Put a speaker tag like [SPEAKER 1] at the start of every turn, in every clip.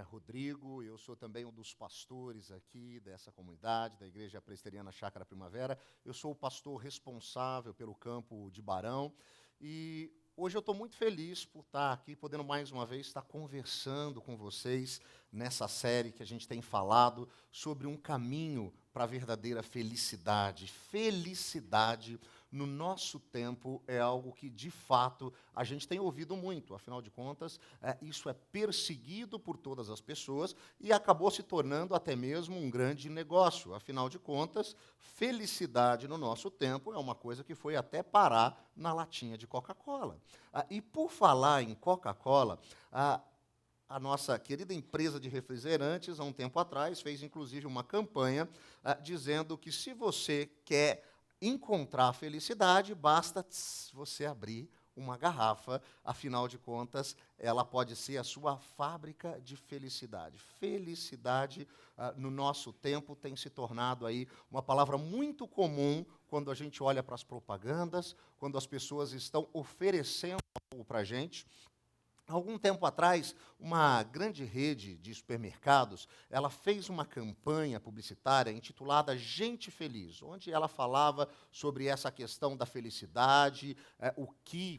[SPEAKER 1] Rodrigo, eu sou também um dos pastores aqui dessa comunidade, da Igreja Presbiteriana Chácara Primavera. Eu sou o pastor responsável pelo campo de Barão e hoje eu estou muito feliz por estar aqui, podendo mais uma vez estar conversando com vocês nessa série que a gente tem falado sobre um caminho para a verdadeira felicidade. Felicidade no nosso tempo é algo que, de fato, a gente tem ouvido muito. Afinal de contas, isso é perseguido por todas as pessoas e acabou se tornando até mesmo um grande negócio. Afinal de contas, felicidade no nosso tempo é uma coisa que foi até parar na latinha de Coca-Cola. E por falar em Coca-Cola, a nossa querida empresa de refrigerantes, há um tempo atrás, fez inclusive uma campanha dizendo que se você quer encontrar felicidade, basta você abrir uma garrafa, afinal de contas, ela pode ser a sua fábrica de felicidade. Felicidade, no nosso tempo, tem se tornado aí uma palavra muito comum quando a gente olha para as propagandas, quando as pessoas estão oferecendo algo para a gente. Algum tempo atrás, uma grande rede de supermercados, ela fez uma campanha publicitária intitulada Gente Feliz, onde ela falava sobre essa questão da felicidade,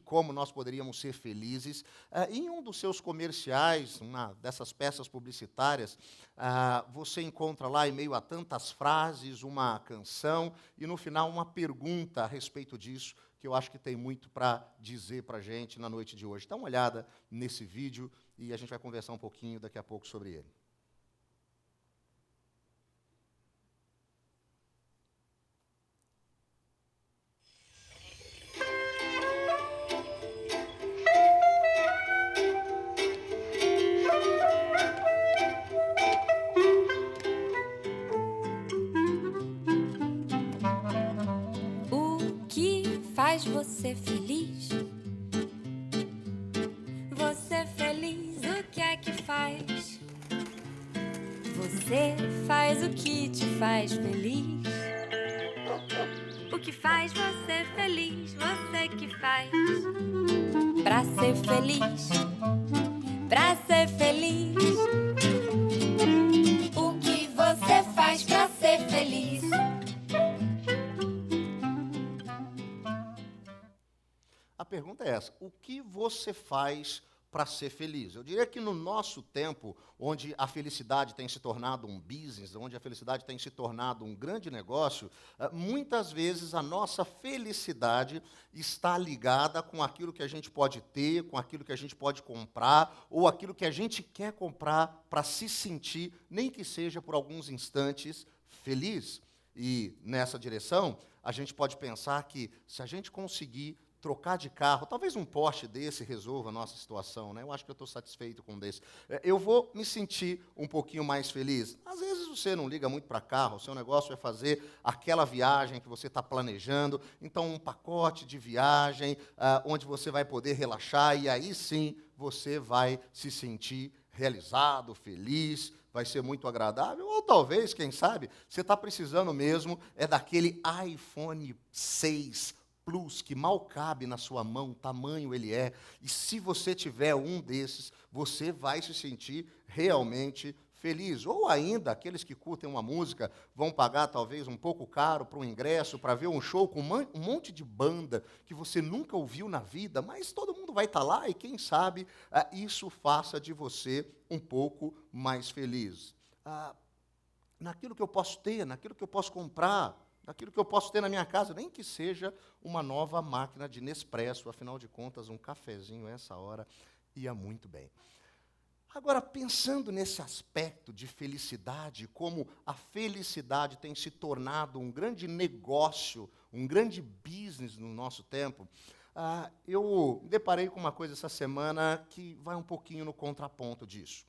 [SPEAKER 1] como nós poderíamos ser felizes. Em um dos seus comerciais, uma dessas peças publicitárias, você encontra lá, em meio a tantas frases, uma canção e, no final, uma pergunta a respeito disso, que eu acho que tem muito para dizer para a gente na noite de hoje. Dá uma olhada nesse vídeo e a gente vai conversar um pouquinho daqui a pouco sobre ele.
[SPEAKER 2] O que faz você feliz? Você feliz, o que é que faz? Você faz o que te faz feliz? O que faz você feliz? Você que faz? Pra ser feliz, pra ser feliz. O que você faz pra ser feliz?
[SPEAKER 1] A pergunta é essa: o que você faz para ser feliz? Eu diria que no nosso tempo, onde a felicidade tem se tornado um business, onde a felicidade tem se tornado um grande negócio, muitas vezes a nossa felicidade está ligada com aquilo que a gente pode ter, com aquilo que a gente pode comprar, ou aquilo que a gente quer comprar para se sentir, nem que seja por alguns instantes, feliz. E nessa direção, a gente pode pensar que se a gente conseguir trocar de carro, talvez um Porsche desse resolva a nossa situação, né? Eu acho que eu estou satisfeito com um desse. Eu vou me sentir um pouquinho mais feliz. Às vezes você não liga muito para carro, o seu negócio é fazer aquela viagem que você está planejando, então um pacote de viagem onde você vai poder relaxar e aí sim você vai se sentir realizado, feliz, vai ser muito agradável, ou talvez, quem sabe, você está precisando mesmo daquele iPhone 6 Plus, que mal cabe na sua mão, tamanho ele é, e se você tiver um desses, você vai se sentir realmente feliz. Ou ainda, aqueles que curtem uma música, vão pagar talvez um pouco caro para um ingresso, para ver um show com um monte de banda que você nunca ouviu na vida, mas todo mundo vai estar lá e quem sabe isso faça de você um pouco mais feliz. Naquilo que eu posso ter, naquilo que eu posso comprar, naquilo que eu posso ter na minha casa, nem que seja uma nova máquina de Nespresso, afinal de contas, um cafezinho a essa hora ia muito bem. Agora, pensando nesse aspecto de felicidade, como a felicidade tem se tornado um grande negócio, um grande business no nosso tempo, eu me deparei com uma coisa essa semana que vai um pouquinho no contraponto disso.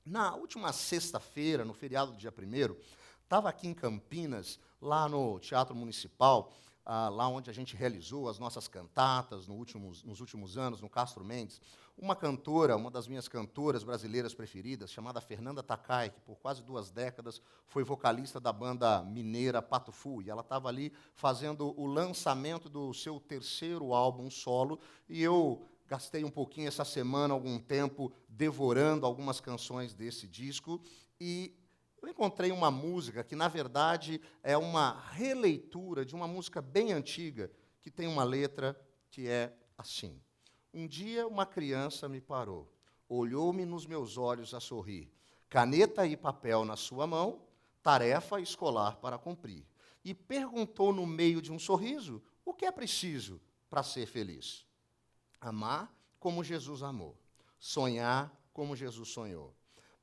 [SPEAKER 1] Na última sexta-feira, no feriado do dia 1º, estava aqui em Campinas, lá no Teatro Municipal, lá onde a gente realizou as nossas cantatas nos últimos anos, no Castro Mendes, uma cantora, uma das minhas cantoras brasileiras preferidas, chamada Fernanda Takai, que por quase 2 décadas foi vocalista da banda mineira Pato Fu, e ela estava ali fazendo o lançamento do seu 3º álbum solo, e eu gastei um pouquinho essa semana, algum tempo, devorando algumas canções desse disco, e eu encontrei uma música que, na verdade, é uma releitura de uma música bem antiga, que tem uma letra que é assim: um dia uma criança me parou, olhou-me nos meus olhos a sorrir, caneta e papel na sua mão, tarefa escolar para cumprir, e perguntou no meio de um sorriso, o que é preciso para ser feliz? Amar como Jesus amou, sonhar como Jesus sonhou,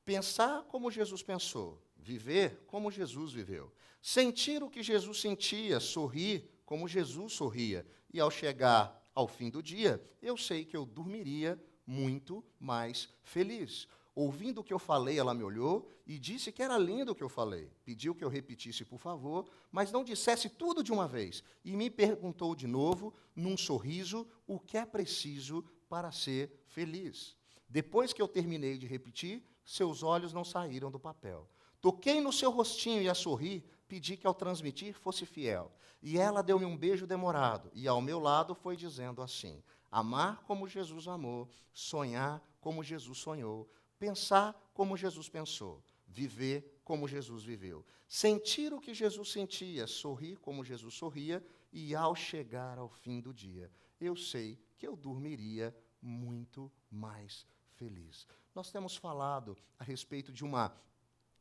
[SPEAKER 1] pensar como Jesus pensou, viver como Jesus viveu, sentir o que Jesus sentia, sorrir como Jesus sorria, e ao chegar ao fim do dia, eu sei que eu dormiria muito mais feliz. Ouvindo o que eu falei, ela me olhou e disse que era lindo o que eu falei. Pediu que eu repetisse, por favor, mas não dissesse tudo de uma vez. E me perguntou de novo, num sorriso, o que é preciso para ser feliz. Depois que eu terminei de repetir, seus olhos não saíram do papel. Toquei no seu rostinho e a sorrir, pedi que ao transmitir fosse fiel. E ela deu-me um beijo demorado, e ao meu lado foi dizendo assim: amar como Jesus amou, sonhar como Jesus sonhou, pensar como Jesus pensou, viver como Jesus viveu, sentir o que Jesus sentia, sorrir como Jesus sorria, e ao chegar ao fim do dia, eu sei que eu dormiria muito mais feliz. Nós temos falado a respeito de uma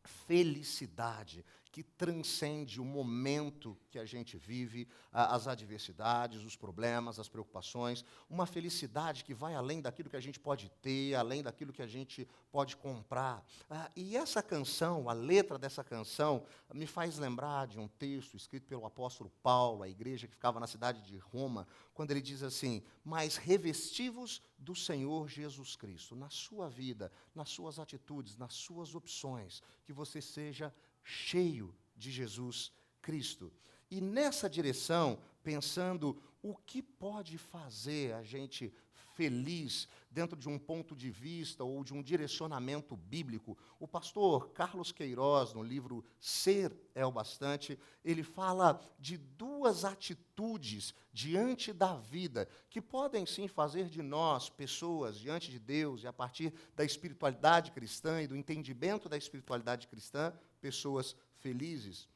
[SPEAKER 1] felicidade que transcende o momento que a gente vive, as adversidades, os problemas, as preocupações, uma felicidade que vai além daquilo que a gente pode ter, além daquilo que a gente pode comprar. E essa canção, a letra dessa canção, me faz lembrar de um texto escrito pelo apóstolo Paulo, à igreja que ficava na cidade de Roma, quando ele diz assim: mas revestivos do Senhor Jesus Cristo, na sua vida, nas suas atitudes, nas suas opções, que você seja cheio de Jesus Cristo. E nessa direção, pensando o que pode fazer a gente feliz dentro de um ponto de vista ou de um direcionamento bíblico, o pastor Carlos Queiroz, no livro Ser é o Bastante, ele fala de duas atitudes diante da vida que podem sim fazer de nós, pessoas diante de Deus e a partir da espiritualidade cristã e do entendimento da espiritualidade cristã, pessoas felizes.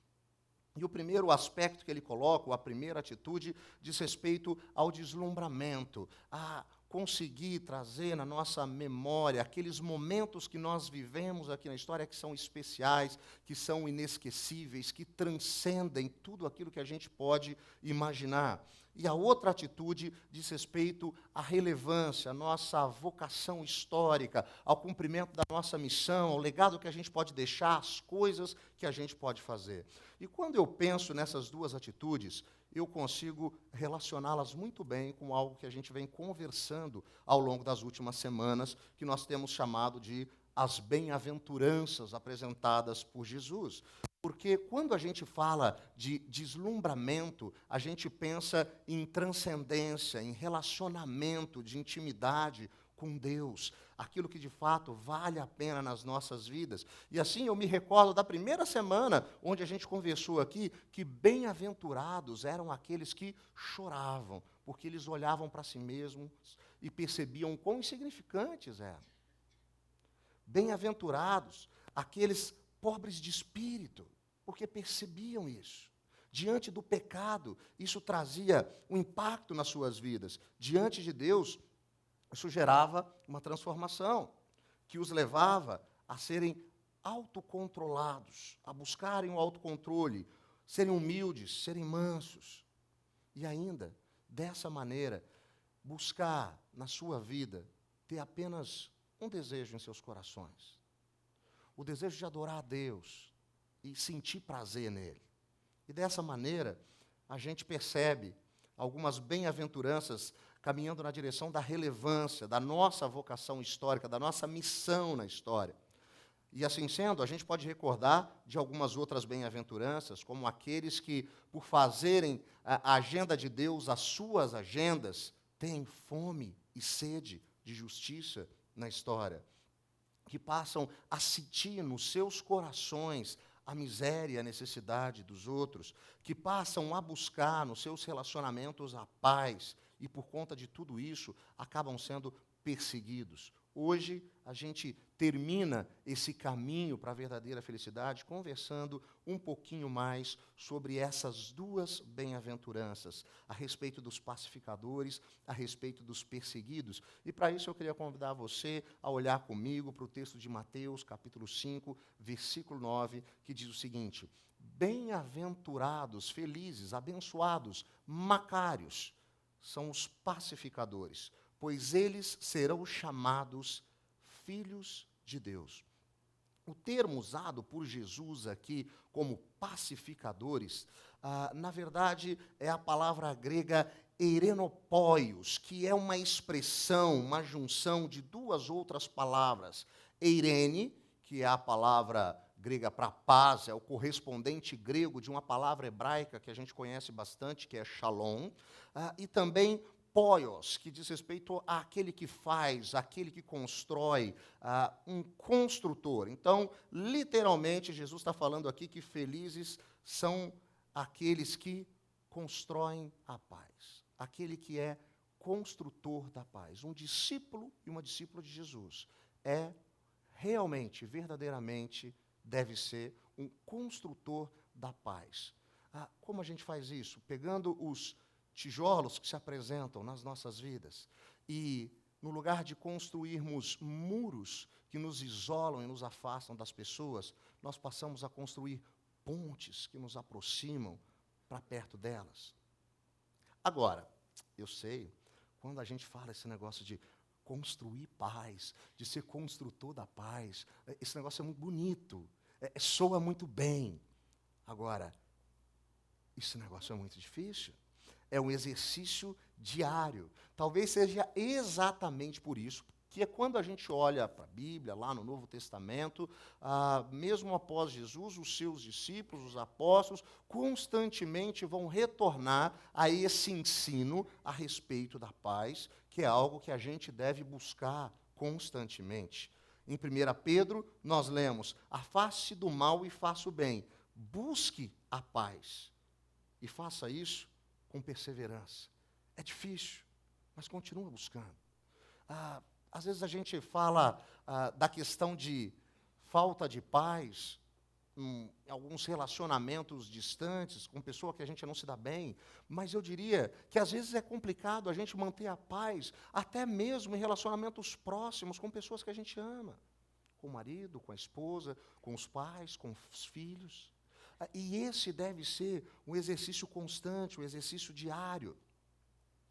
[SPEAKER 1] E o primeiro aspecto que ele coloca, ou a primeira atitude, diz respeito ao deslumbramento, a conseguir trazer na nossa memória aqueles momentos que nós vivemos aqui na história que são especiais, que são inesquecíveis, que transcendem tudo aquilo que a gente pode imaginar. E a outra atitude diz respeito à relevância, à nossa vocação histórica, ao cumprimento da nossa missão, ao legado que a gente pode deixar, às coisas que a gente pode fazer. E quando eu penso nessas duas atitudes, eu consigo relacioná-las muito bem com algo que a gente vem conversando ao longo das últimas semanas, que nós temos chamado de as bem-aventuranças apresentadas por Jesus. Porque quando a gente fala de deslumbramento, a gente pensa em transcendência, em relacionamento, de intimidade com Deus, aquilo que de fato vale a pena nas nossas vidas. E assim eu me recordo da primeira semana, onde a gente conversou aqui, que bem-aventurados eram aqueles que choravam, porque eles olhavam para si mesmos e percebiam quão insignificantes eram. Bem-aventurados aqueles pobres de espírito, porque percebiam isso. Diante do pecado, isso trazia um impacto nas suas vidas. Diante de Deus, isso gerava uma transformação, que os levava a serem autocontrolados, a buscarem o autocontrole, serem humildes, serem mansos. E ainda, dessa maneira, buscar na sua vida ter apenas um desejo em seus corações. O desejo de adorar a Deus e sentir prazer nele. E dessa maneira, a gente percebe algumas bem-aventuranças caminhando na direção da relevância, da nossa vocação histórica, da nossa missão na história. E assim sendo, a gente pode recordar de algumas outras bem-aventuranças, como aqueles que, por fazerem a agenda de Deus as suas agendas, têm fome e sede de justiça na história, que passam a sentir nos seus corações a miséria e a necessidade dos outros, que passam a buscar nos seus relacionamentos a paz e, por conta de tudo isso, acabam sendo perseguidos. Hoje, a gente termina esse caminho para a verdadeira felicidade conversando um pouquinho mais sobre essas duas bem-aventuranças, a respeito dos pacificadores, a respeito dos perseguidos. E para isso eu queria convidar você a olhar comigo para o texto de Mateus, capítulo 5, versículo 9, que diz o seguinte: bem-aventurados, felizes, abençoados, macários, são os pacificadores, pois eles serão chamados filhos de Deus. O termo usado por Jesus aqui como pacificadores, na verdade, é a palavra grega eirenopóios, que é uma expressão, uma junção de duas outras palavras. Eirene, que é a palavra grega para paz, é o correspondente grego de uma palavra hebraica que a gente conhece bastante, que é shalom, e também poios, que diz respeito àquele que faz, àquele que constrói, um construtor. Então, literalmente, Jesus está falando aqui que felizes são aqueles que constroem a paz, aquele que é construtor da paz. Um discípulo e uma discípula de Jesus realmente, verdadeiramente, deve ser um construtor da paz. Como a gente faz isso? Pegando os tijolos que se apresentam nas nossas vidas e, no lugar de construirmos muros que nos isolam e nos afastam das pessoas, nós passamos a construir pontes que nos aproximam para perto delas. Agora, eu sei, quando a gente fala esse negócio de construir paz, de ser construtor da paz, esse negócio é muito bonito, soa muito bem. Agora, esse negócio é muito difícil. É um exercício diário. Talvez seja exatamente por isso que é quando a gente olha para a Bíblia, lá no Novo Testamento, mesmo após Jesus, os seus discípulos, os apóstolos, constantemente vão retornar a esse ensino a respeito da paz, que é algo que a gente deve buscar constantemente. Em 1 Pedro, nós lemos: afaste do mal e faça o bem, busque a paz, e faça isso com perseverança. É difícil, mas continua buscando. Às vezes a gente fala da questão de falta de paz em alguns relacionamentos distantes, com pessoa que a gente não se dá bem, mas eu diria que às vezes é complicado a gente manter a paz, até mesmo em relacionamentos próximos, com pessoas que a gente ama, com o marido, com a esposa, com os pais, com os filhos. E esse deve ser um exercício constante, um exercício diário.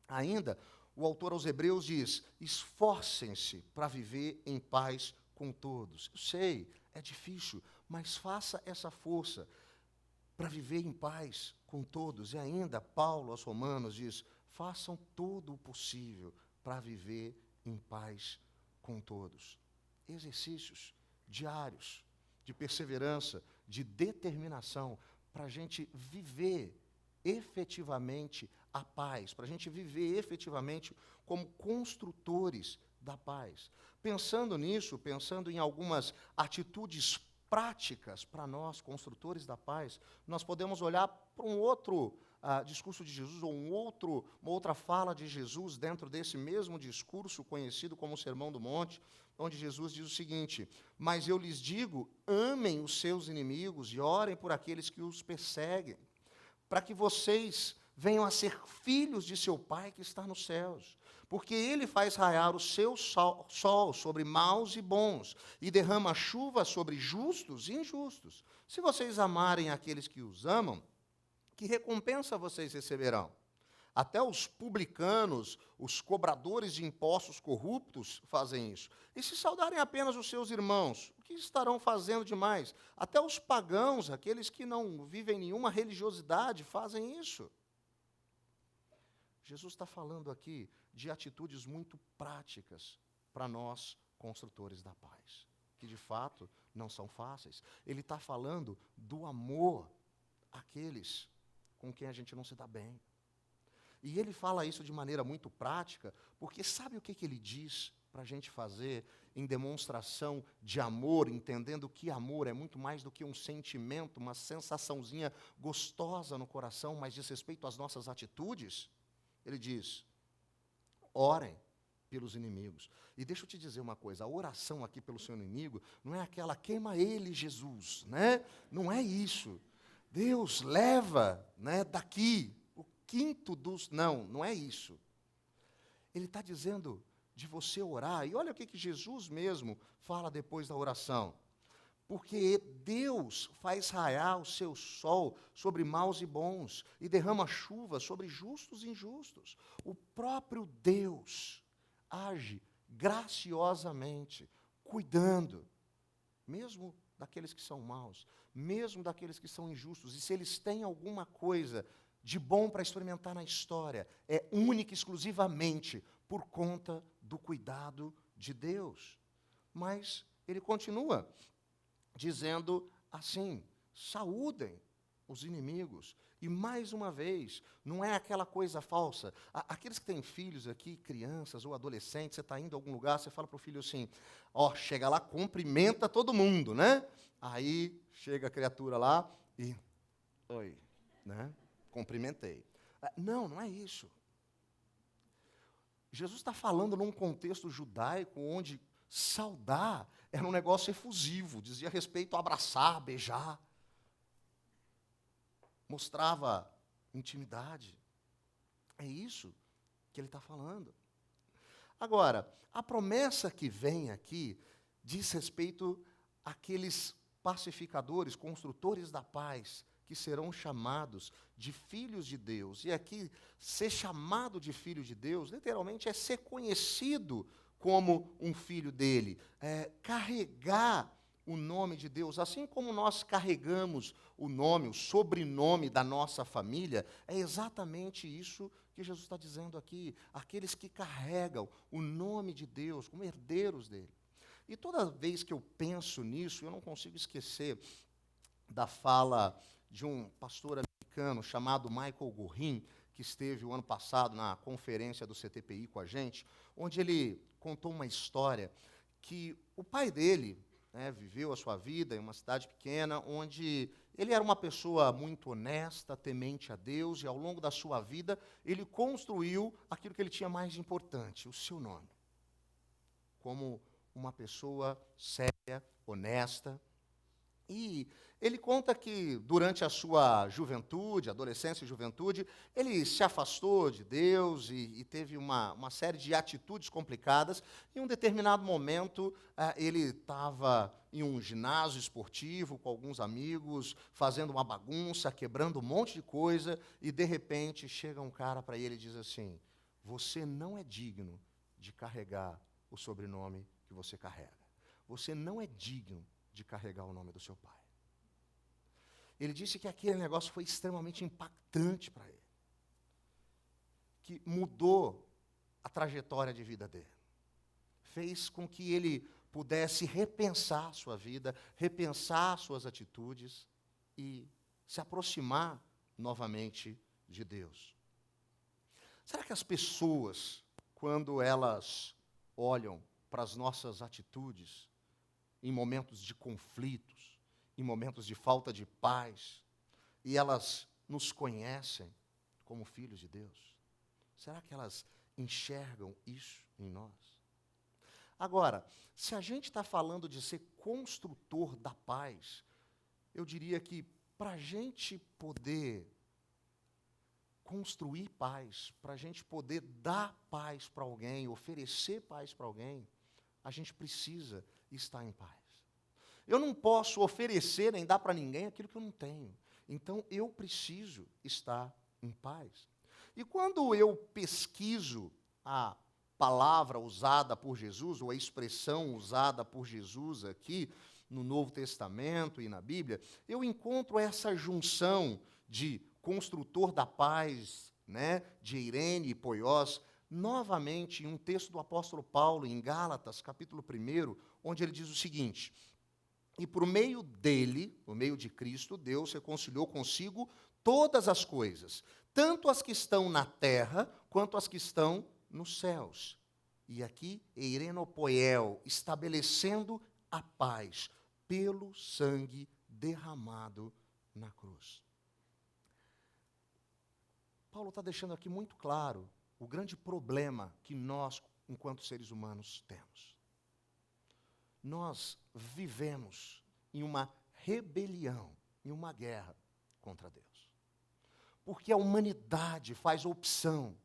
[SPEAKER 1] Ainda, o autor aos Hebreus diz: esforcem-se para viver em paz com todos. Eu sei, é difícil, mas faça essa força para viver em paz com todos. E ainda, Paulo aos Romanos diz: façam todo o possível para viver em paz com todos. Exercícios diários de perseverança, de determinação, para a gente viver efetivamente a paz, para a gente viver efetivamente como construtores da paz. Pensando nisso, pensando em algumas atitudes práticas para nós, construtores da paz, nós podemos olhar para um outro discurso de Jesus, ou uma outra fala de Jesus dentro desse mesmo discurso conhecido como o Sermão do Monte, onde Jesus diz o seguinte: mas eu lhes digo, amem os seus inimigos e orem por aqueles que os perseguem, para que vocês venham a ser filhos de seu Pai que está nos céus. Porque Ele faz raiar o seu sol sobre maus e bons, e derrama chuva sobre justos e injustos. Se vocês amarem aqueles que os amam, que recompensa vocês receberão? Até os publicanos, os cobradores de impostos corruptos fazem isso. E se saudarem apenas os seus irmãos, o que estarão fazendo demais? Até os pagãos, aqueles que não vivem nenhuma religiosidade, fazem isso. Jesus está falando aqui de atitudes muito práticas para nós, construtores da paz, que de fato não são fáceis. Ele está falando do amor àqueles com quem a gente não se dá bem. E ele fala isso de maneira muito prática, porque sabe o que ele diz para a gente fazer em demonstração de amor, entendendo que amor é muito mais do que um sentimento, uma sensaçãozinha gostosa no coração, mas diz respeito às nossas atitudes? Ele diz: orem pelos inimigos. E deixa eu te dizer uma coisa, a oração aqui pelo seu inimigo não é aquela queima ele, Jesus, né? Não é isso. Deus leva, né, daqui o quinto dos... Não é isso. Ele está dizendo de você orar. E olha o que Jesus mesmo fala depois da oração. Porque Deus faz raiar o seu sol sobre maus e bons e derrama chuva sobre justos e injustos. O próprio Deus age graciosamente, cuidando, mesmo daqueles que são maus, mesmo daqueles que são injustos. E se eles têm alguma coisa de bom para experimentar na história, é única e exclusivamente por conta do cuidado de Deus. Mas ele continua dizendo assim: saúdem os inimigos. E mais uma vez, não é aquela coisa falsa. Aqueles que têm filhos aqui, crianças ou adolescentes, você está indo a algum lugar, você fala para o filho assim, ó, chega lá, cumprimenta todo mundo, né? Aí chega a criatura lá e, oi, né? Cumprimentei. Não é isso. Jesus está falando num contexto judaico onde saudar era um negócio efusivo, dizia respeito a abraçar, beijar. Mostrava intimidade. É isso que ele está falando. Agora, a promessa que vem aqui diz respeito àqueles pacificadores, construtores da paz, que serão chamados de filhos de Deus. E aqui, ser chamado de filho de Deus, literalmente, é ser conhecido como um filho dele. É carregar o nome de Deus, assim como nós carregamos o nome, o sobrenome da nossa família, é exatamente isso que Jesus está dizendo aqui. Aqueles que carregam o nome de Deus como herdeiros dele. E toda vez que eu penso nisso, eu não consigo esquecer da fala de um pastor americano chamado Michael Gorin, que esteve o ano passado na conferência do CTPI com a gente, onde ele contou uma história que o pai dele, né, viveu a sua vida em uma cidade pequena, onde ele era uma pessoa muito honesta, temente a Deus, e ao longo da sua vida, ele construiu aquilo que ele tinha mais importante, o seu nome. Como uma pessoa séria, honesta. E ele conta que durante a sua juventude, adolescência e juventude, ele se afastou de Deus e teve uma série de atitudes complicadas. Em um determinado momento, ele estava em um ginásio esportivo com alguns amigos, fazendo uma bagunça, quebrando um monte de coisa, e de repente chega um cara para ele e diz assim: você não é digno de carregar o sobrenome que você carrega. Você não é digno de carregar o nome do seu pai. Ele disse que aquele negócio foi extremamente impactante para ele, que mudou a trajetória de vida dele, fez com que ele pudesse repensar a sua vida, repensar suas atitudes e se aproximar novamente de Deus. Será que as pessoas, quando elas olham para as nossas atitudes, em momentos de conflitos, em momentos de falta de paz, e elas nos conhecem como filhos de Deus, será que elas enxergam isso em nós? Agora, se a gente está falando de ser construtor da paz, eu diria que para a gente poder construir paz, para a gente poder dar paz para alguém, oferecer paz para alguém, a gente precisa estar em paz. Eu não posso oferecer nem dar para ninguém aquilo que eu não tenho. Então, eu preciso estar em paz. E quando eu pesquiso a palavra usada por Jesus, ou a expressão usada por Jesus aqui no Novo Testamento e na Bíblia, eu encontro essa junção de construtor da paz, né, de Eirene e Poiós, novamente em um texto do apóstolo Paulo, em Gálatas, capítulo 1, onde ele diz o seguinte: e por meio dele, por meio de Cristo, Deus reconciliou consigo todas as coisas, tanto as que estão na terra, quanto as que estão nos céus. E aqui, eirenopoiel, estabelecendo a paz pelo sangue derramado na cruz. Paulo está deixando aqui muito claro o grande problema que nós, enquanto seres humanos, temos. Nós vivemos em uma rebelião, em uma guerra contra Deus. Porque a humanidade faz a opção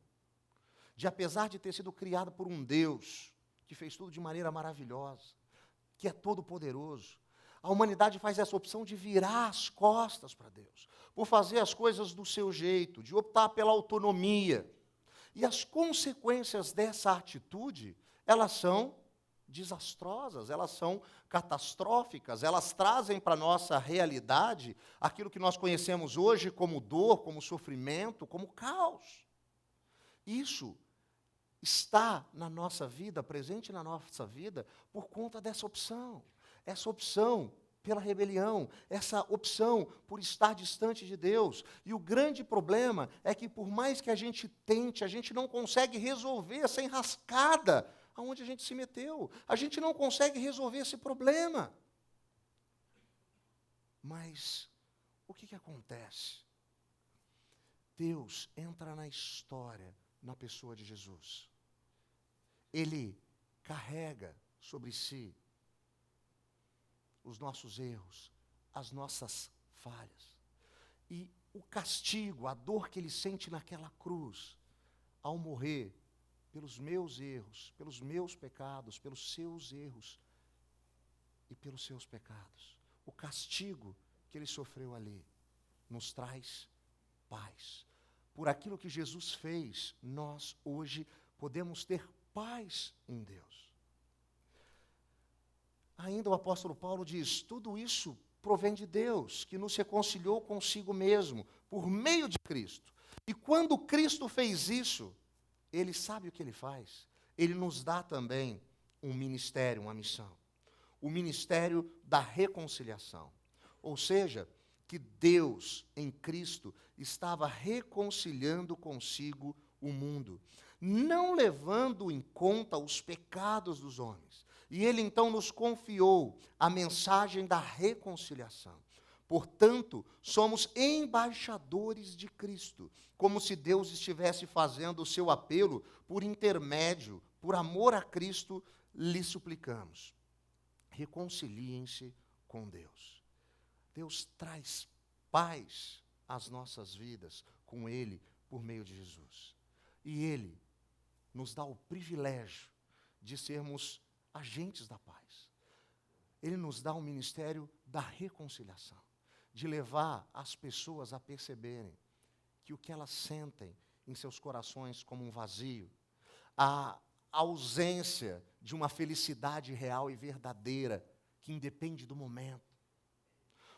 [SPEAKER 1] de, apesar de ter sido criada por um Deus que fez tudo de maneira maravilhosa, que é todo-poderoso, a humanidade faz essa opção de virar as costas para Deus, por fazer as coisas do seu jeito, de optar pela autonomia. E as consequências dessa atitude, elas são desastrosas, elas são catastróficas, elas trazem para a nossa realidade aquilo que nós conhecemos hoje como dor, como sofrimento, como caos. Isso está na nossa vida, presente na nossa vida, por conta dessa opção. Essa opção pela rebelião, essa opção por estar distante de Deus. E o grande problema é que, por mais que a gente tente, a gente não consegue resolver essa enrascada aonde a gente se meteu. A gente não consegue resolver esse problema. Mas o que acontece? Deus entra na história na pessoa de Jesus. Ele carrega sobre si os nossos erros, as nossas falhas. E o castigo, a dor que ele sente naquela cruz, ao morrer pelos meus erros, pelos meus pecados, pelos seus erros e pelos seus pecados. O castigo que ele sofreu ali nos traz paz. Por aquilo que Jesus fez, nós hoje podemos ter paz em Deus. Ainda o apóstolo Paulo diz, tudo isso provém de Deus, que nos reconciliou consigo mesmo, por meio de Cristo. E quando Cristo fez isso, Ele sabe o que Ele faz. Ele nos dá também um ministério, uma missão. O ministério da reconciliação. Ou seja, que Deus, em Cristo, estava reconciliando consigo o mundo, não levando em conta os pecados dos homens. E Ele então nos confiou a mensagem da reconciliação. Portanto, somos embaixadores de Cristo, como se Deus estivesse fazendo o seu apelo por intermédio, por amor a Cristo, lhe suplicamos. Reconciliem-se com Deus. Deus traz paz às nossas vidas com Ele, por meio de Jesus. E Ele nos dá o privilégio de sermos agentes da paz. Ele nos dá o ministério da reconciliação, de levar as pessoas a perceberem que o que elas sentem em seus corações como um vazio, a ausência de uma felicidade real e verdadeira, que independe do momento,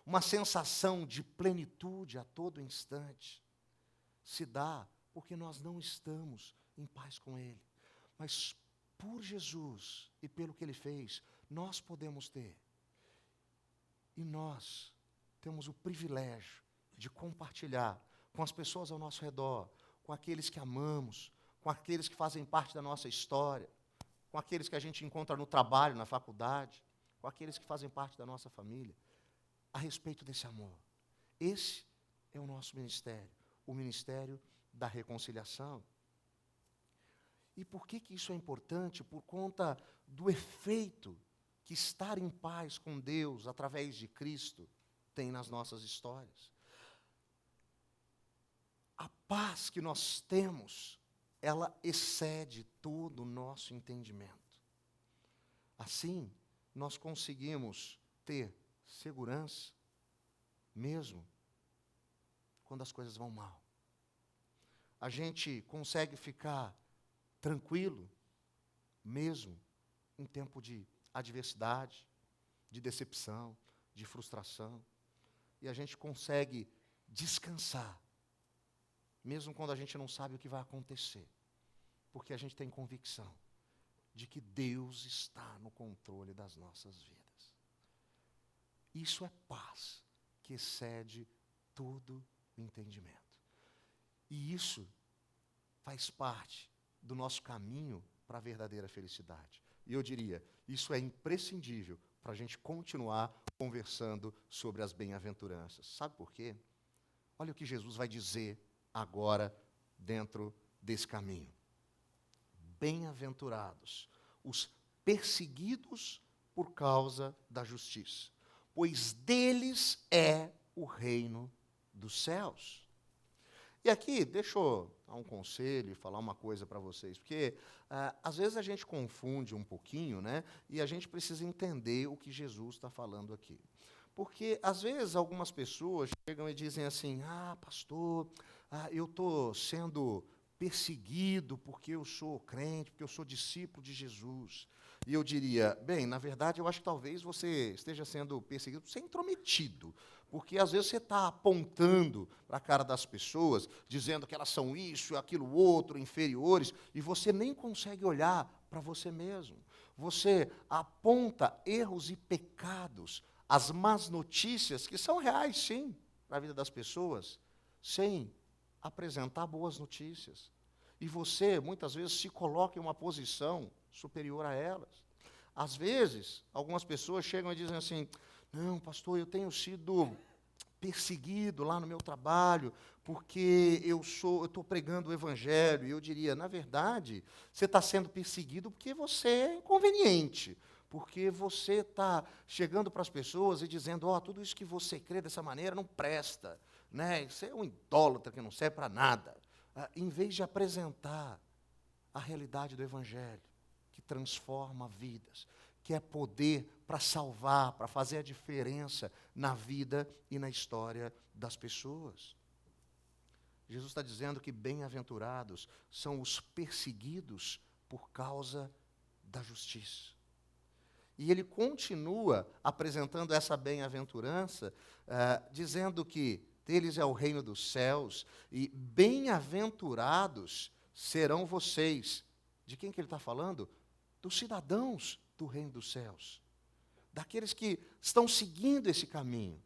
[SPEAKER 1] uma sensação de plenitude a todo instante, se dá porque nós não estamos em paz com Ele. Mas por Jesus e pelo que Ele fez, nós podemos ter. E nós temos o privilégio de compartilhar com as pessoas ao nosso redor, com aqueles que amamos, com aqueles que fazem parte da nossa história, com aqueles que a gente encontra no trabalho, na faculdade, com aqueles que fazem parte da nossa família, a respeito desse amor. Esse é o nosso ministério, o ministério da reconciliação. E por que isso é importante? Por conta do efeito que estar em paz com Deus, através de Cristo, tem nas nossas histórias. A paz que nós temos, ela excede todo o nosso entendimento. Assim, nós conseguimos ter segurança, mesmo quando as coisas vão mal. A gente consegue ficar tranquilo, mesmo em tempo de adversidade, de decepção, de frustração. E a gente consegue descansar, mesmo quando a gente não sabe o que vai acontecer, porque a gente tem convicção de que Deus está no controle das nossas vidas. Isso é paz que excede todo o entendimento. E isso faz parte do nosso caminho para a verdadeira felicidade. E eu diria, isso é imprescindível para a gente continuar conversando sobre as bem-aventuranças. Sabe por quê? Olha o que Jesus vai dizer agora dentro desse caminho. Bem-aventurados os perseguidos por causa da justiça, pois deles é o reino dos céus. E aqui, deixa eu dar um conselho e falar uma coisa para vocês, porque às vezes a gente confunde um pouquinho, né? E a gente precisa entender o que Jesus está falando aqui. Porque, às vezes, algumas pessoas chegam e dizem assim, pastor, eu estou sendo perseguido porque eu sou crente, porque eu sou discípulo de Jesus. E eu diria, bem, na verdade, eu acho que talvez você esteja sendo perseguido por ser intrometido, porque às vezes você está apontando para a cara das pessoas, dizendo que elas são isso, aquilo outro, inferiores, e você nem consegue olhar para você mesmo. Você aponta erros e pecados, as más notícias, que são reais, sim, para a vida das pessoas, sem apresentar boas notícias. E você, muitas vezes, se coloca em uma posição superior a elas. Às vezes, algumas pessoas chegam e dizem assim, não, pastor, eu tenho sido perseguido lá no meu trabalho, porque eu estou pregando o evangelho. E eu diria, na verdade, você está sendo perseguido porque você é inconveniente, porque você está chegando para as pessoas e dizendo, tudo isso que você crê dessa maneira não presta, né? Você é um idólatra que não serve para nada. Em vez de apresentar a realidade do evangelho, que transforma vidas, que é poder para salvar, para fazer a diferença na vida e na história das pessoas. Jesus está dizendo que bem-aventurados são os perseguidos por causa da justiça. E ele continua apresentando essa bem-aventurança, dizendo que deles é o reino dos céus, e bem-aventurados serão vocês. De quem que ele está falando? Dos cidadãos do reino dos céus. Daqueles que estão seguindo esse caminho.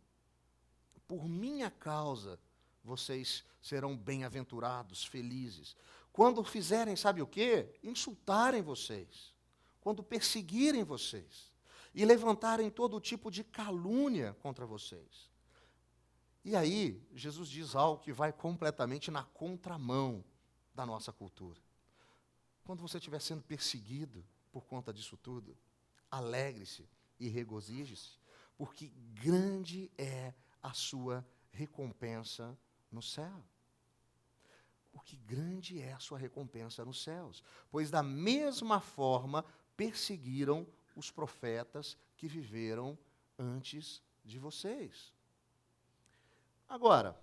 [SPEAKER 1] Por minha causa, vocês serão bem-aventurados, felizes. Quando fizerem, sabe o quê? Insultarem vocês. Quando perseguirem vocês. E levantarem todo tipo de calúnia contra vocês. E aí, Jesus diz algo que vai completamente na contramão da nossa cultura. Quando você estiver sendo perseguido por conta disso tudo, alegre-se e regozije-se, porque grande é a sua recompensa no céu. Porque grande é a sua recompensa nos céus. Pois da mesma forma perseguiram os profetas que viveram antes de vocês. Agora,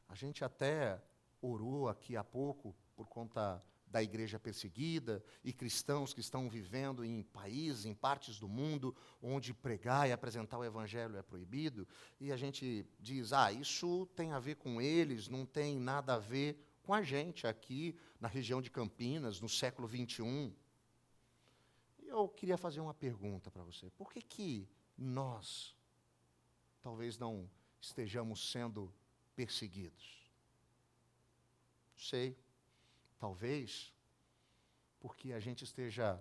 [SPEAKER 1] a gente até orou aqui há pouco por conta da igreja perseguida e cristãos que estão vivendo em países, em partes do mundo, onde pregar e apresentar o evangelho é proibido, e a gente diz, isso tem a ver com eles, não tem nada a ver com a gente aqui na região de Campinas, no século XXI. E eu queria fazer uma pergunta para você. Por que nós talvez não estejamos sendo perseguidos? Sei. Talvez porque a gente esteja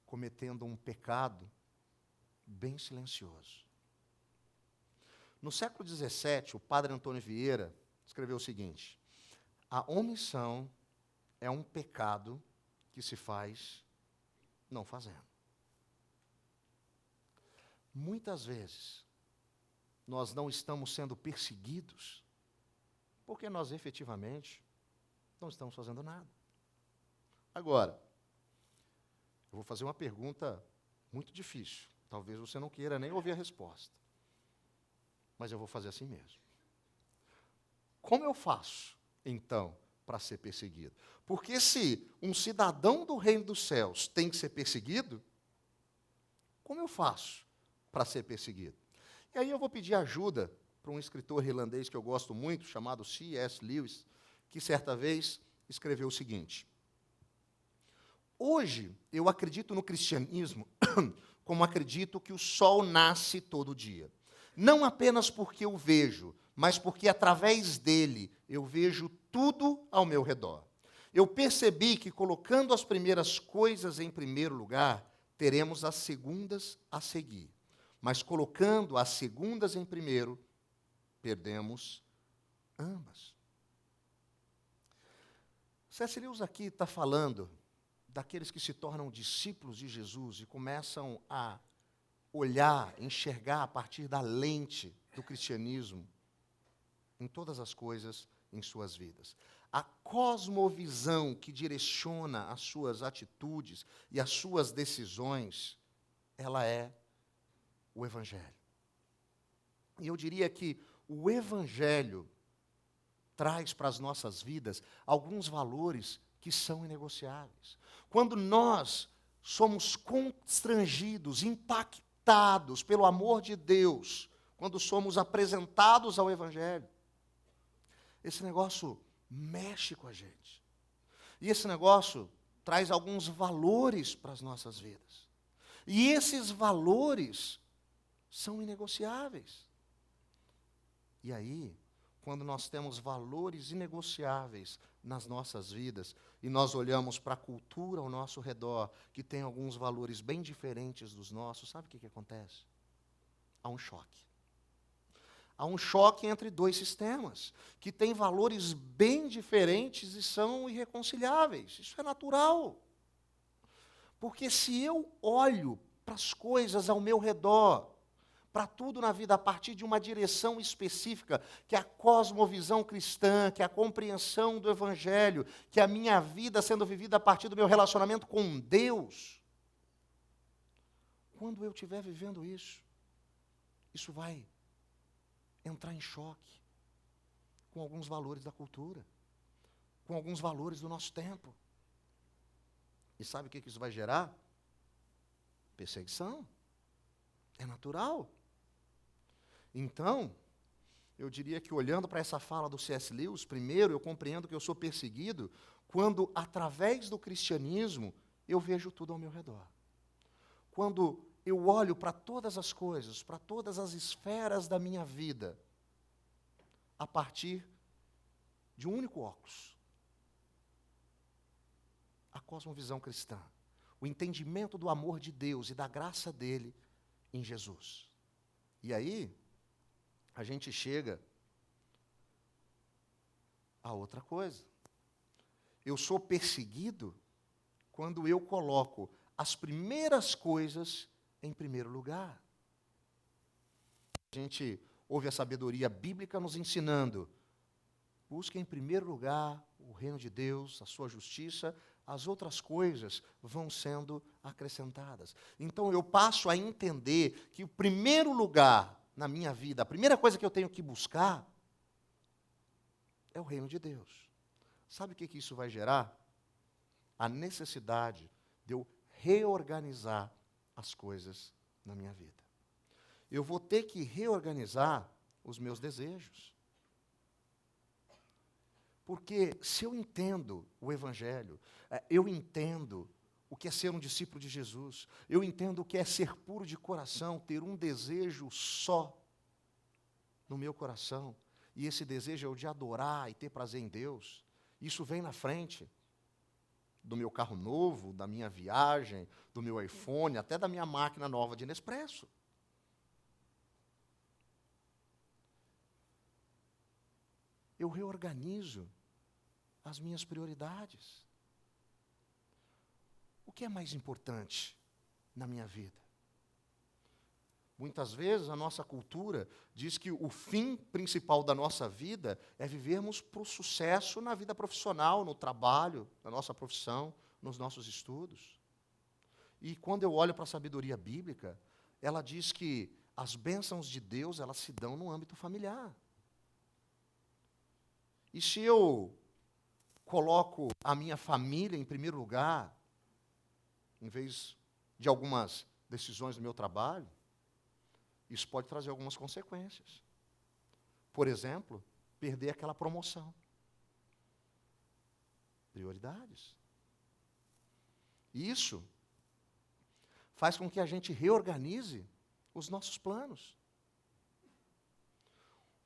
[SPEAKER 1] cometendo um pecado bem silencioso. No século XVII, o padre Antônio Vieira escreveu o seguinte: a omissão é um pecado que se faz não fazendo. Muitas vezes, nós não estamos sendo perseguidos porque nós efetivamente não estamos fazendo nada. Agora, eu vou fazer uma pergunta muito difícil. Talvez você não queira nem ouvir a resposta. Mas eu vou fazer assim mesmo. Como eu faço, então, para ser perseguido? Porque se um cidadão do reino dos céus tem que ser perseguido, como eu faço para ser perseguido? E aí eu vou pedir ajuda para um escritor irlandês que eu gosto muito, chamado C.S. Lewis, que certa vez escreveu o seguinte: hoje eu acredito no cristianismo como acredito que o sol nasce todo dia. Não apenas porque eu vejo, mas porque através dele eu vejo tudo ao meu redor. eu percebi que colocando as primeiras coisas em primeiro lugar, teremos as segundas a seguir. Mas colocando as segundas em primeiro, perdemos ambas. C.S. Lewis aqui está falando daqueles que se tornam discípulos de Jesus e começam a olhar, enxergar a partir da lente do cristianismo em todas as coisas em suas vidas. A cosmovisão que direciona as suas atitudes e as suas decisões, ela é o Evangelho. E eu diria que o Evangelho traz para as nossas vidas alguns valores que são inegociáveis. Quando nós somos constrangidos, impactados pelo amor de Deus, quando somos apresentados ao Evangelho, esse negócio mexe com a gente. E esse negócio traz alguns valores para as nossas vidas. E esses valores são inegociáveis. E aí, quando nós temos valores inegociáveis nas nossas vidas, e nós olhamos para a cultura ao nosso redor, que tem alguns valores bem diferentes dos nossos, sabe o que acontece? Há um choque. Há um choque entre dois sistemas, que têm valores bem diferentes e são irreconciliáveis. Isso é natural. Porque se eu olho para as coisas ao meu redor, para tudo na vida a partir de uma direção específica, que é a cosmovisão cristã, que é a compreensão do Evangelho, que é a minha vida sendo vivida a partir do meu relacionamento com Deus, quando eu estiver vivendo isso, isso vai entrar em choque com alguns valores da cultura, com alguns valores do nosso tempo. E sabe o que isso vai gerar? Perseguição. É natural. Então, eu diria que olhando para essa fala do C.S. Lewis, primeiro eu compreendo que eu sou perseguido quando, através do cristianismo, eu vejo tudo ao meu redor. Quando eu olho para todas as coisas, para todas as esferas da minha vida, a partir de um único óculos. A cosmovisão cristã. O entendimento do amor de Deus e da graça dele em Jesus. E aí, a gente chega a outra coisa. Eu sou perseguido quando eu coloco as primeiras coisas em primeiro lugar. A gente ouve a sabedoria bíblica nos ensinando: busque em primeiro lugar o reino de Deus, a sua justiça, as outras coisas vão sendo acrescentadas. Então eu passo a entender que o primeiro lugar na minha vida, a primeira coisa que eu tenho que buscar é o reino de Deus. Sabe o que isso vai gerar? A necessidade de eu reorganizar as coisas na minha vida. Eu vou ter que reorganizar os meus desejos. Porque se eu entendo o Evangelho, eu entendo o que é ser um discípulo de Jesus, eu entendo o que é ser puro de coração, ter um desejo só no meu coração, e esse desejo é o de adorar e ter prazer em Deus, isso vem na frente do meu carro novo, da minha viagem, do meu iPhone, até da minha máquina nova de Nespresso. Eu reorganizo as minhas prioridades. O que é mais importante na minha vida? Muitas vezes a nossa cultura diz que o fim principal da nossa vida é vivermos para o sucesso na vida profissional, no trabalho, na nossa profissão, nos nossos estudos. E quando eu olho para a sabedoria bíblica, ela diz que as bênçãos de Deus, elas se dão no âmbito familiar. E se eu coloco a minha família em primeiro lugar, em vez de algumas decisões do meu trabalho, isso pode trazer algumas consequências. Por exemplo, perder aquela promoção. Prioridades. Isso faz com que a gente reorganize os nossos planos.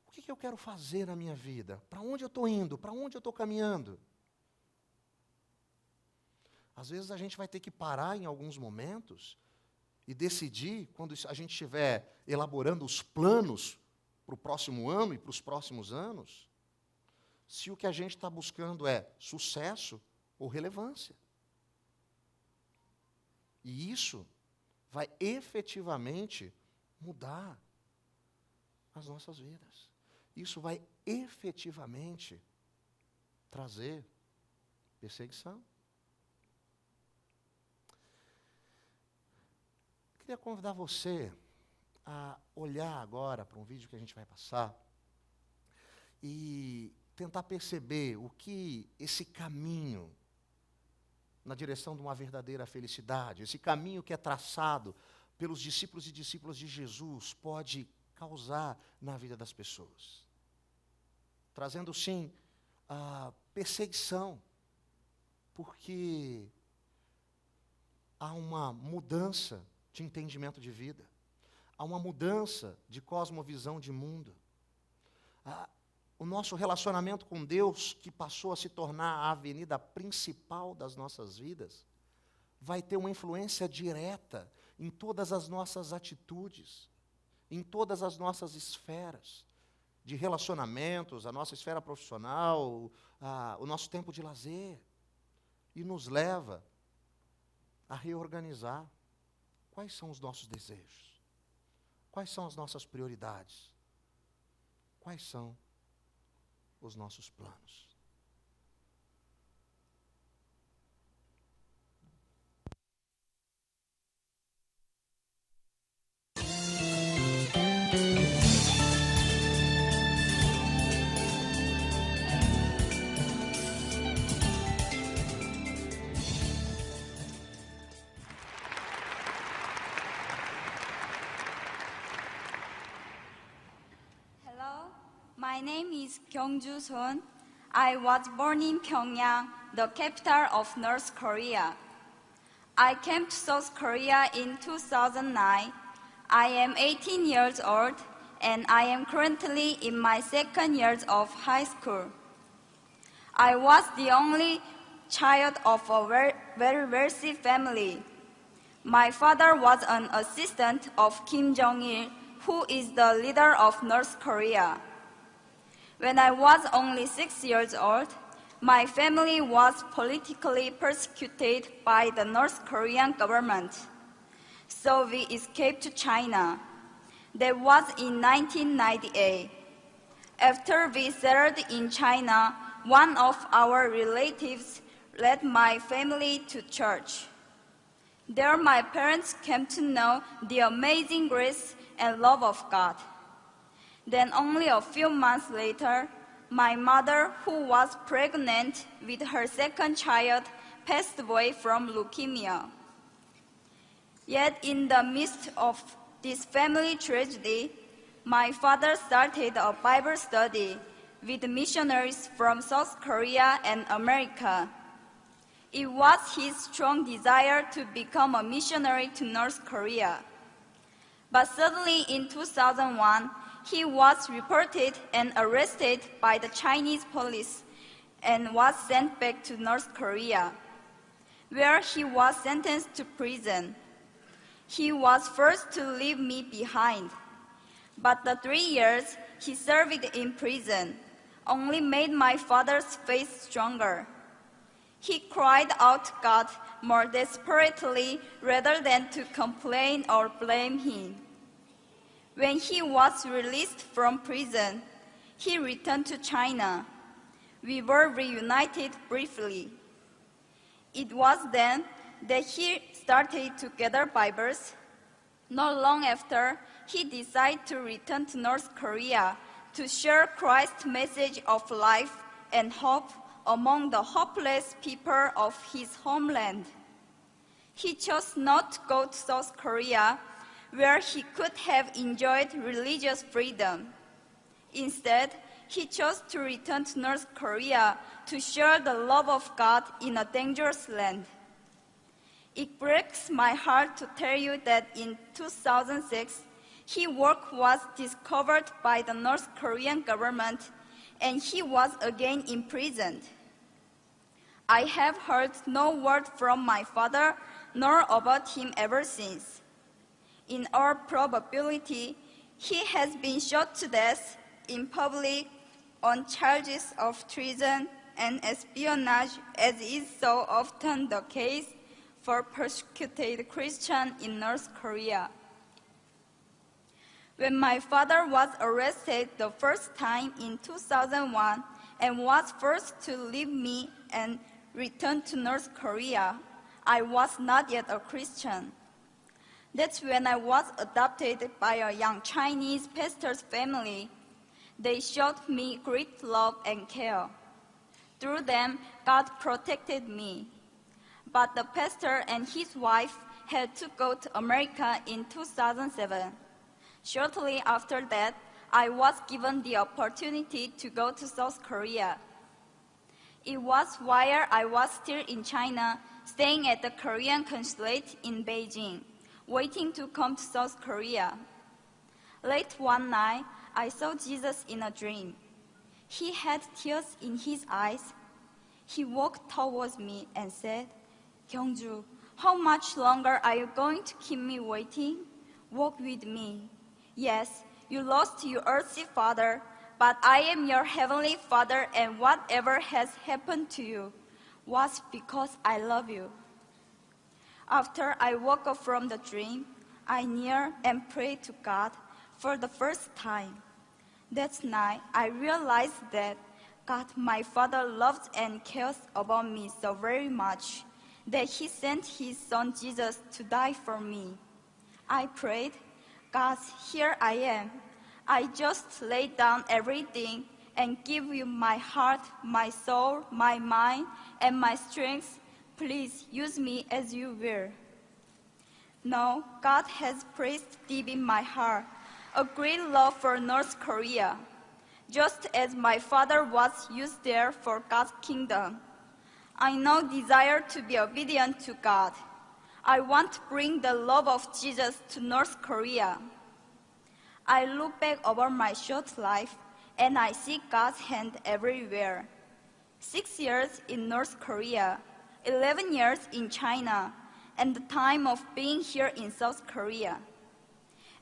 [SPEAKER 1] O que eu quero fazer na minha vida? Para onde eu estou indo? Para onde eu estou caminhando? Às vezes a gente vai ter que parar em alguns momentos e decidir, quando a gente estiver elaborando os planos para o próximo ano e para os próximos anos, se o que a gente está buscando é sucesso ou relevância. E isso vai efetivamente mudar as nossas vidas. Isso vai efetivamente trazer perseguição. Eu queria convidar você a olhar agora para um vídeo que a gente vai passar e tentar perceber o que esse caminho na direção de uma verdadeira felicidade, esse caminho que é traçado pelos discípulos e discípulas de Jesus pode causar na vida das pessoas. Trazendo, sim, a perseguição, porque há uma mudança de entendimento de vida, há uma mudança de cosmovisão de mundo. O nosso relacionamento com Deus, que passou a se tornar a avenida principal das nossas vidas, vai ter uma influência direta em todas as nossas atitudes, em todas as nossas esferas de relacionamentos, a nossa esfera profissional, o nosso tempo de lazer, e nos leva a reorganizar quais são os nossos desejos, quais são as nossas prioridades, quais são os nossos planos.
[SPEAKER 3] My name is Kyungju Son. I was born in Pyongyang, the capital of North Korea. I came to South Korea in 2009. I am 18 years old and I am currently in my second year of high school. I was the only child of a very wealthy family. My father was an assistant of Kim Jong-il, who is the leader of North Korea. When I was only 6 years old, my family was politically persecuted by the North Korean government. So we escaped to China. That was in 1998. After we settled in China, one of our relatives led my family to church. There my parents came to know the amazing grace and love of God. Then only a few months later, my mother, who was pregnant with her second child, passed away from leukemia. Yet in the midst of this family tragedy, my father started a Bible study with missionaries from South Korea and America. It was his strong desire to become a missionary to North Korea. But suddenly in 2001, he was reported and arrested by the Chinese police and was sent back to North Korea, where he was sentenced to prison. He was forced to leave me behind, but the 3 years he served in prison only made my father's faith stronger. He cried out to God more desperately rather than to complain or blame him. When he was released from prison, he returned to China. We were reunited briefly. It was then that he started to gather Bibles. Not long after, he decided to return to North Korea to share Christ's message of life and hope among the hopeless people of his homeland. He chose not to go to South Korea, where he could have enjoyed religious freedom. Instead, he chose to return to North Korea to share the love of God in a dangerous land. It breaks my heart to tell you that in 2006, his work was discovered by the North Korean government and he was again imprisoned. I have heard no word from my father, nor about him ever since. In all probability, he has been shot to death in public on charges of treason and espionage, as is so often the case for persecuted Christians in North Korea. When my father was arrested the first time in 2001 and was forced to leave me and return to North Korea, I was not yet a Christian. That's when I was adopted by a young Chinese pastor's family. They showed me great love and care. Through them, God protected me. But the pastor and his wife had to go to America in 2007. Shortly after that, I was given the opportunity to go to South Korea. It was while I was still in China, staying at the Korean consulate in Beijing, waiting to come to South Korea. Late one night, I saw Jesus in a dream. He had tears in his eyes. He walked towards me and said, "Kyungju, how much longer are you going to keep me waiting? Walk with me. Yes, you lost your earthly father, but I am your heavenly Father, and whatever has happened to you was because I love you." After I woke up from the dream, I kneeled and prayed to God for the first time. That night, I realized that God, my Father, loves and cares about me so very much that He sent His Son Jesus to die for me. I prayed, "God, here I am. I just lay down everything and give you my heart, my soul, my mind, and my strength. Please use me as you will." Now, God has placed deep in my heart a great love for North Korea, just as my father was used there for God's kingdom. I now desire to be obedient to God. I want to bring the love of Jesus to North Korea. I look back over my short life and I see God's hand everywhere. 6 years in North Korea, 11 years in China, and the time of being here in South Korea.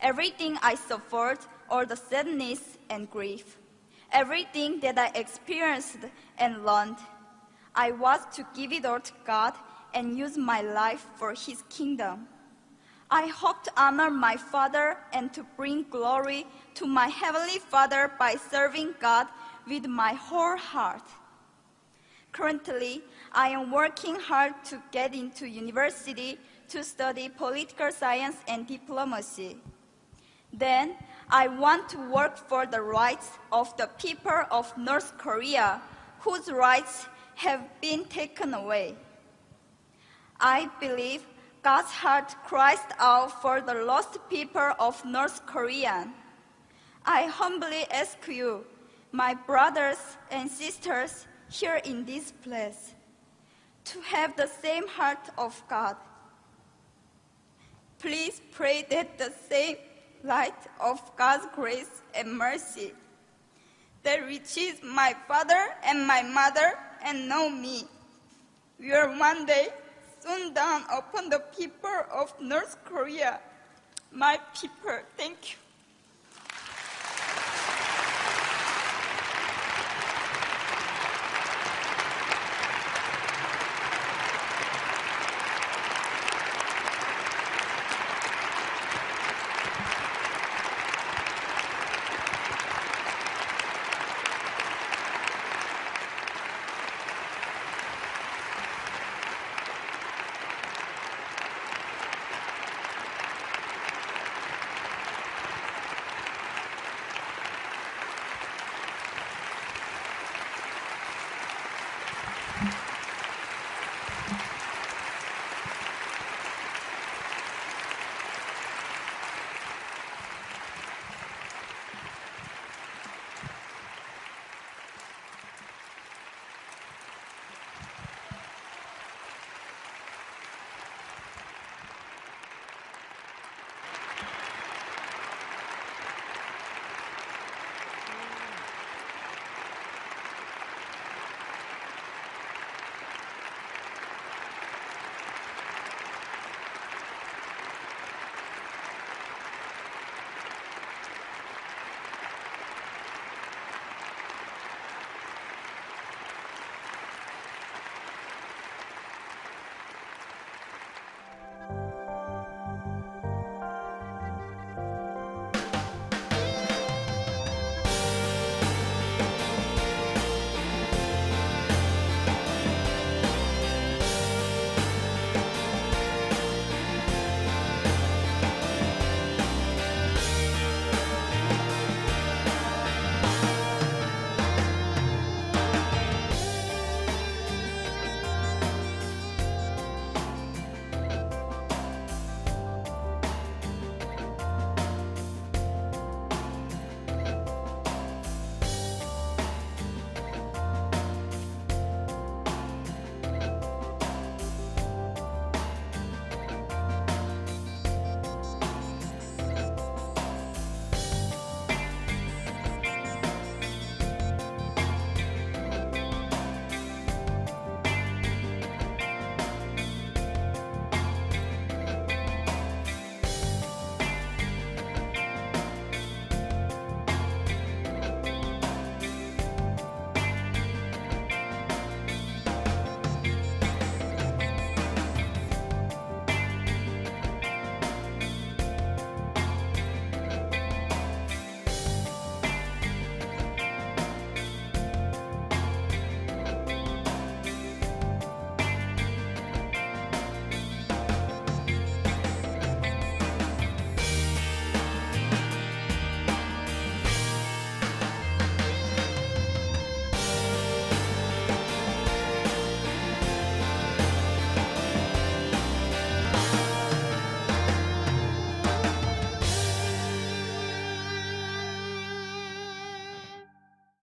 [SPEAKER 3] Everything I suffered, all the sadness and grief, everything that I experienced and learned, I was to give it all to God and use my life for His kingdom. I hope to honor my Father and to bring glory to my Heavenly Father by serving God with my whole heart. Currently, I am working hard to get into university to study political science and diplomacy. Then, I want to work for the rights of the people of North Korea whose rights have been taken away. I believe God's heart cries out for the lost people of North Korea. I humbly ask you, my brothers and sisters here in this place, to have the same heart of God. Please pray that the same light of God's grace and mercy that reaches my father and my mother and know me will one day soon dawn upon the people of North Korea. My people, thank you.